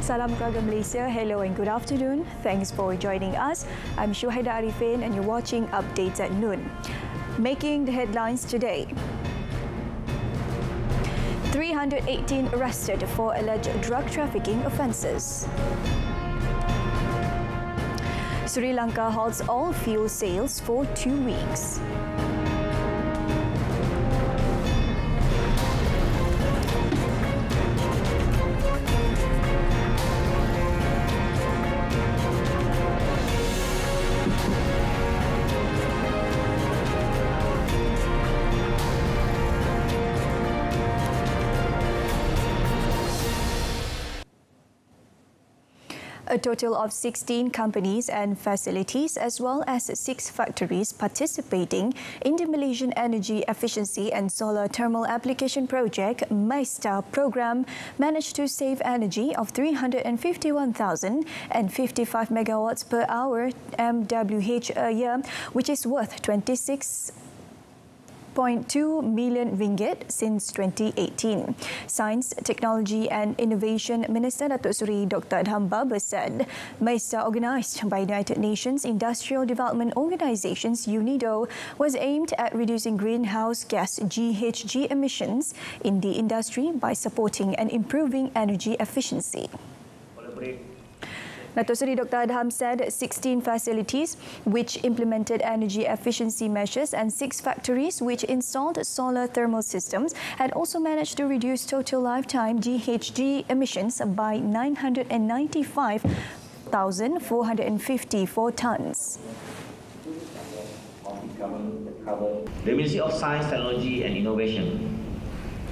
Salam keluarga Malaysia. Hello and good afternoon. Thanks for joining us. I'm Shuhaida Arifin and you're watching Updates at Noon. Making the headlines today. 318 arrested for alleged drug trafficking offences. Sri Lanka halts all fuel sales for 2 weeks. A total of 16 companies and facilities as well as 6 factories participating in the Malaysian Energy Efficiency and Solar Thermal Application Project MISTA program managed to save energy of 351,055 megawatts per hour MWH a year, which is worth 26.2 million ringgit since 2018. Science, Technology and Innovation Minister Datuk Seri Dr. Adham Baba said MISTA, organised by United Nations Industrial Development Organizations UNIDO, was aimed at reducing greenhouse gas GHG emissions in the industry by supporting and improving energy efficiency. Datuk Seri Dr. Adham said 16 facilities which implemented energy efficiency measures and 6 factories which installed solar thermal systems had also managed to reduce total lifetime GHG emissions by 995,454 tonnes. The Ministry of Science, Technology and Innovation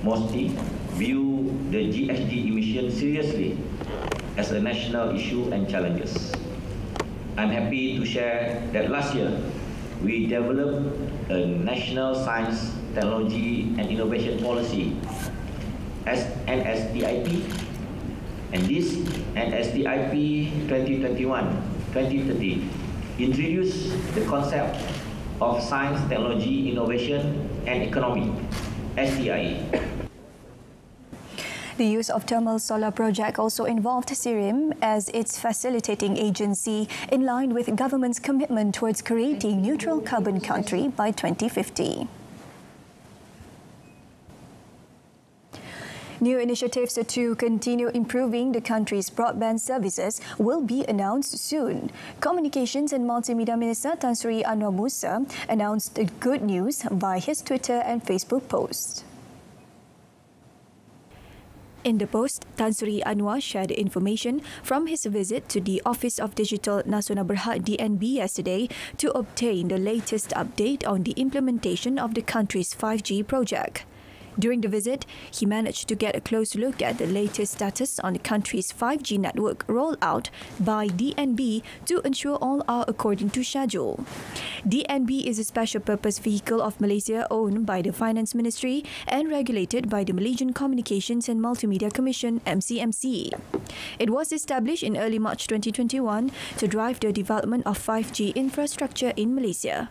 mostly view the GHG emissions seriously as a national issue and challenges. I'm happy to share that last year we developed a National Science, Technology and Innovation Policy, NSTIP, and this NSTIP 2021-2030 introduced the concept of Science, Technology, Innovation and Economy, STIE. The use of thermal solar project also involved SIRIM as its facilitating agency in line with government's commitment towards creating neutral carbon country by 2050. New initiatives to continue improving the country's broadband services will be announced soon. Communications and Multimedia Minister Tan Sri Anwar Musa announced the good news by his Twitter and Facebook posts. In the post, Tan Sri Anwar shared information from his visit to the Office of Digital Nasional Berhad DNB yesterday to obtain the latest update on the implementation of the country's 5G project. During the visit, he managed to get a close look at the latest status on the country's 5G network rollout by DNB to ensure all are according to schedule. DNB is a special purpose vehicle of Malaysia owned by the Finance Ministry and regulated by the Malaysian Communications and Multimedia Commission MCMC. It was established in early March 2021 to drive the development of 5G infrastructure in Malaysia.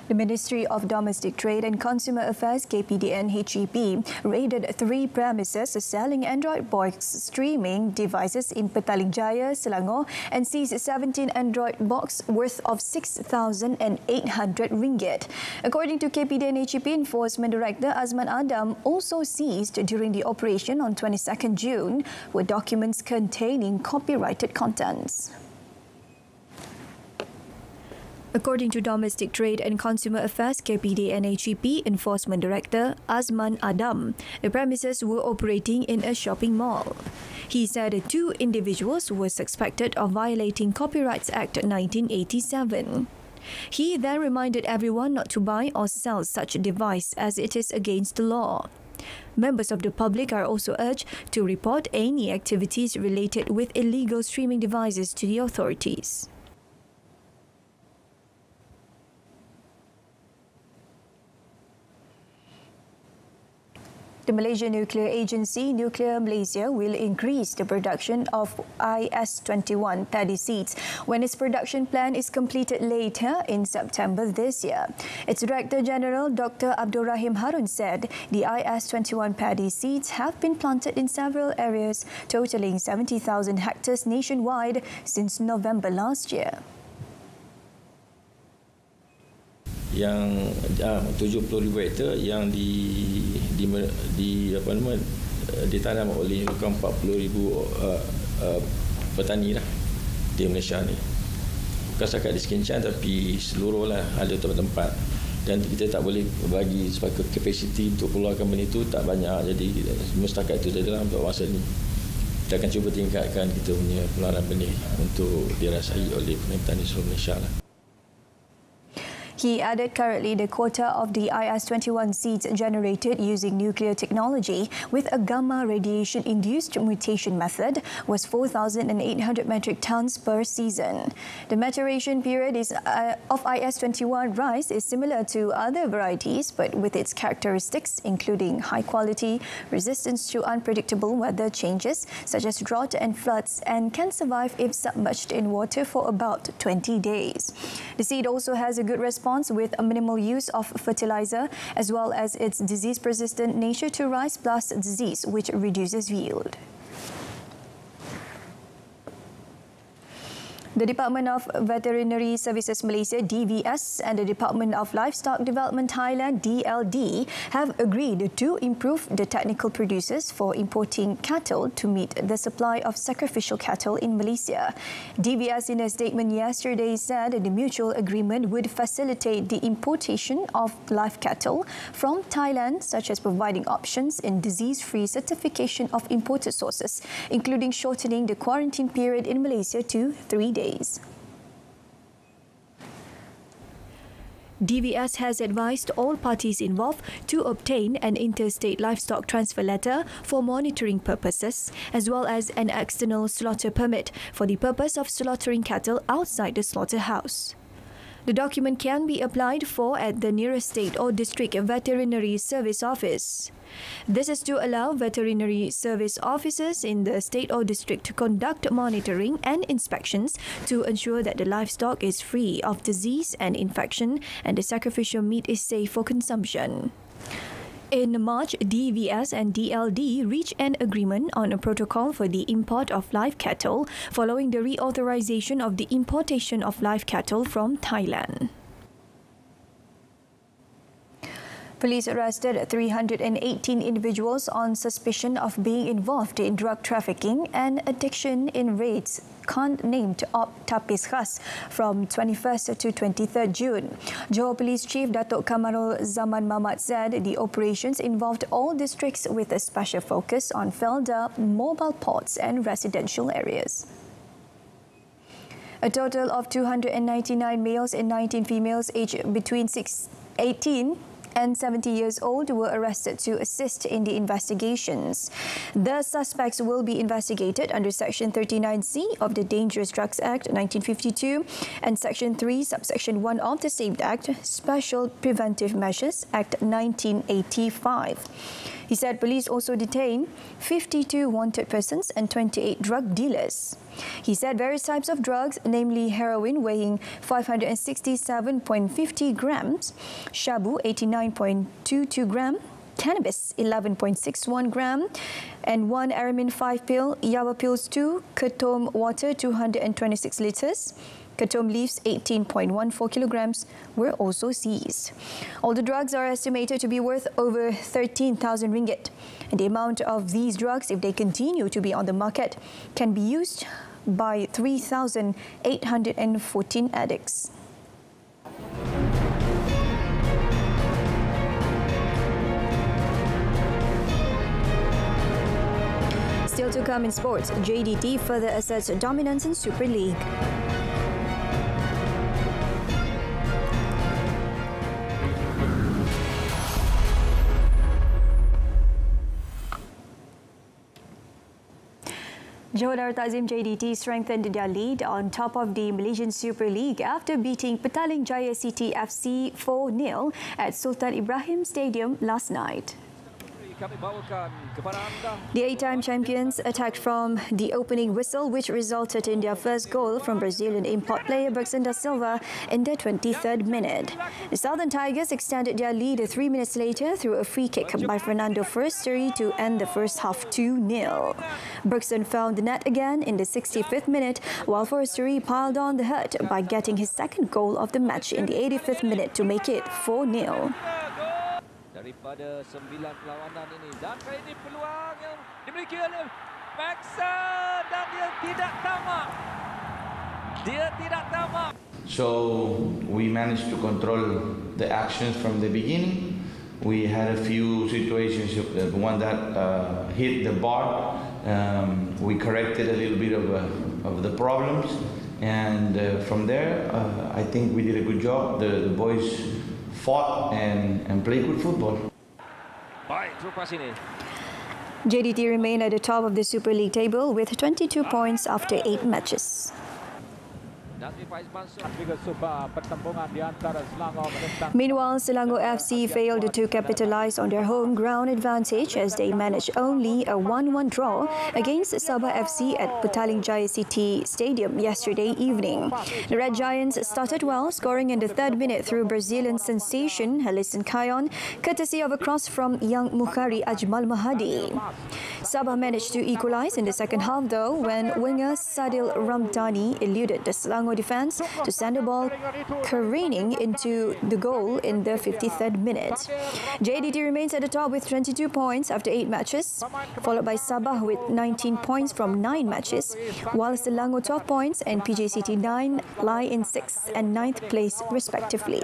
The Ministry of Domestic Trade and Consumer Affairs KPDN-HEP raided 3 premises selling Android box streaming devices in Petaling Jaya, Selangor and seized 17 Android box worth of 6,800 ringgit. According to KPDN-HEP Enforcement Director Azman Adam, also seized during the operation on 22nd June were documents containing copyrighted contents. According to Domestic Trade and Consumer Affairs KPDN-HEP Enforcement Director Azman Adam, the premises were operating in a shopping mall. He said 2 individuals were suspected of violating Copyrights Act 1987. He then reminded everyone not to buy or sell such a device as it is against the law. Members of the public are also urged to report any activities related with illegal streaming devices to the authorities. The Malaysian Nuclear Agency, Nuclear Malaysia, will increase the production of IS-21 paddy seeds when its production plan is completed later in September this year. Its Director General, Dr. Abdul Rahim Harun, said the IS-21 paddy seeds have been planted in several areas, totaling 70,000 hectares nationwide since November last year. Yang 70,000 hektar yang ditanam oleh 40,000 petani lah di Malaysia ni. Bukan setakat di Sekincang tapi seluruh lah ada tempat-tempat, dan kita tak boleh bagi sebagai kapasiti untuk keluarkan benda itu tak banyak, jadi setakat itu saja dalam untuk masa ni. Kita akan cuba tingkatkan kita punya pengeluaran benih untuk dirasai oleh petani di seluruh Malaysia lah. He added currently the quota of the IS-21 seeds generated using nuclear technology with a gamma radiation-induced mutation method was 4,800 metric tons per season. The maturation period of IS-21 rice is similar to other varieties, but with its characteristics including high quality, resistance to unpredictable weather changes such as drought and floods, and can survive if submerged in water for about 20 days. The seed also has a good response with a minimal use of fertilizer, as well as its disease-persistent nature to rice blast disease, which reduces yield. The Department of Veterinary Services Malaysia (DVS) and the Department of Livestock Development Thailand (DLD) have agreed to improve the technical procedures for importing cattle to meet the supply of sacrificial cattle in Malaysia. DVS in a statement yesterday said the mutual agreement would facilitate the importation of live cattle from Thailand, such as providing options in disease-free certification of imported sources, including shortening the quarantine period in Malaysia to 3 days. DVS has advised all parties involved to obtain an interstate livestock transfer letter for monitoring purposes, as well as an external slaughter permit for the purpose of slaughtering cattle outside the slaughterhouse. The document can be applied for at the nearest state or district veterinary service office. This is to allow veterinary service officers in the state or district to conduct monitoring and inspections to ensure that the livestock is free of disease and infection and the sacrificial meat is safe for consumption. In March, DVS and DLD reached an agreement on a protocol for the import of live cattle following the reauthorization of the importation of live cattle from Thailand. Police arrested 318 individuals on suspicion of being involved in drug trafficking and addiction in raids named Op Tapis Khas from 21st to 23rd June. Johor Police Chief Datuk Kamarul Zaman Mamat said the operations involved all districts with a special focus on Felda, mobile ports and residential areas. A total of 299 males and 19 females aged between 18 and 70 years old were arrested to assist in the investigations. The suspects will be investigated under Section 39C of the Dangerous Drugs Act 1952 and Section 3, Subsection 1 of the same Act, Special Preventive Measures Act 1985. He said police also detained 52 wanted persons and 28 drug dealers. He said various types of drugs, namely heroin weighing 567.50 grams, shabu 89.22 gram, cannabis 11.61 gram, and 1 aramine 5 pill, yawa pills 2, ketom water 226 litres, ketom leaves 18.14 kilograms were also seized. All the drugs are estimated to be worth over 13,000 ringgit. And the amount of these drugs, if they continue to be on the market, can be used by 3,814 addicts. Still to come in sports, JDT further asserts dominance in Super League. Johor Darul Takzim JDT strengthened their lead on top of the Malaysian Super League after beating Petaling Jaya City FC 4-0 at Sultan Ibrahim Stadium last night. The 8-time champions attacked from the opening whistle, which resulted in their first goal from Brazilian import player Bergson da Silva in the 23rd minute. The Southern Tigers extended their lead 3 minutes later through a free kick by Fernando Forestieri to end the first half 2-0. Bergson found the net again in the 65th minute, while Forestieri piled on the hurt by getting his second goal of the match in the 85th minute to make it 4-0. Daripada 9 perlawanan ini, dan kali ini peluang yang dimiliki oleh Bergson dan dia tidak tamak. So we managed to control the actions from the beginning. We had a few situations, one that hit the bar. We corrected a little bit of the problems, and from there I think we did a good job. The boys fought and played good football. JDT remained at the top of the Super League table with 22 points after 8 matches. Meanwhile, Selangor FC failed to capitalise on their home ground advantage as they managed only a 1-1 draw against Sabah FC at Petaling Jaya City Stadium yesterday evening. The Red Giants started well, scoring in the 3rd minute through Brazilian sensation Alisson Cayon, courtesy of a cross from young Mukhari Ajmal Mahadi. Sabah managed to equalise in the second half though, when winger Sadil Ramdhani eluded the Selangor defence to send the ball careening into the goal in the 53rd minute. JDT remains at the top with 22 points after 8 matches, followed by Sabah with 19 points from 9 matches, while Selangor 12 points and PJCT 9 lie in 6th and 9th place respectively.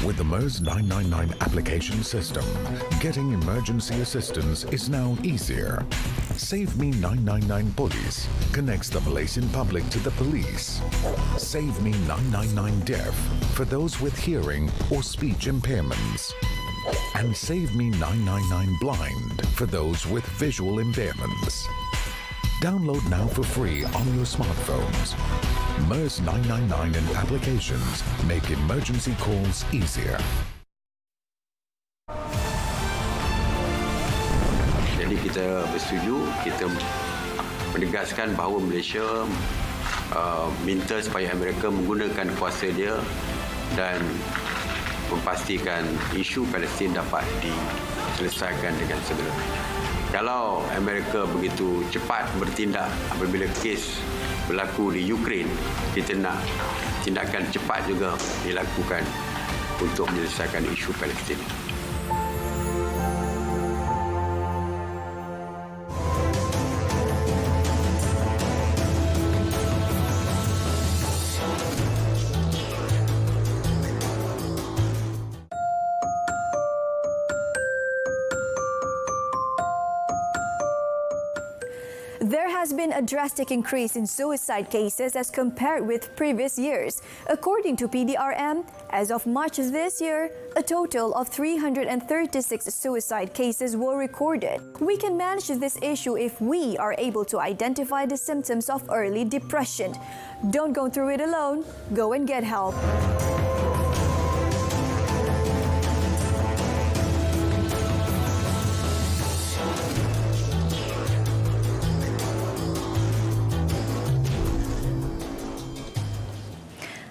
With the MERS 999 application system, getting emergency assistance is now easier. Save Me 999 Police connects the Malaysian public to the police. Save Me 999 Deaf for those with hearing or speech impairments. And Save Me 999 Blind for those with visual impairments. Download now for free on your smartphones. MERS 999 and applications make emergency calls easier. Jadi kita bersetuju, kita menegaskan bahawa Malaysia minta supaya Amerika menggunakan kuasa dia dan memastikan isu Palestin dapat diselesaikan dengan segera. Kalau Amerika begitu cepat bertindak apabila kes berlaku di Ukraine, kita nak tindakan cepat juga dilakukan untuk menyelesaikan isu Palestin. There has been a drastic increase in suicide cases as compared with previous years. According to PDRM, as of March this year, a total of 336 suicide cases were recorded. We can manage this issue if we are able to identify the symptoms of early depression. Don't go through it alone. Go and get help.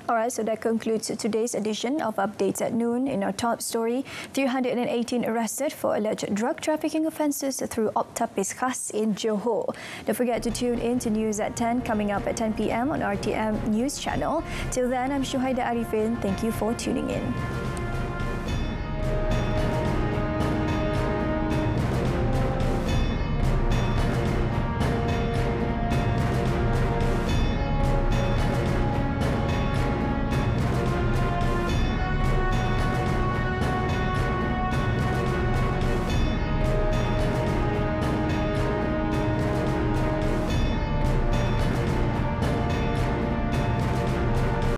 Alright, so that concludes today's edition of Updates at Noon. In our top story, 318 arrested for alleged drug trafficking offences through Opta Peskas in Johor. Don't forget to tune in to News at 10 coming up at 10 p.m. on RTM News Channel. Till then, I'm Shuhaida Arifin. Thank you for tuning in.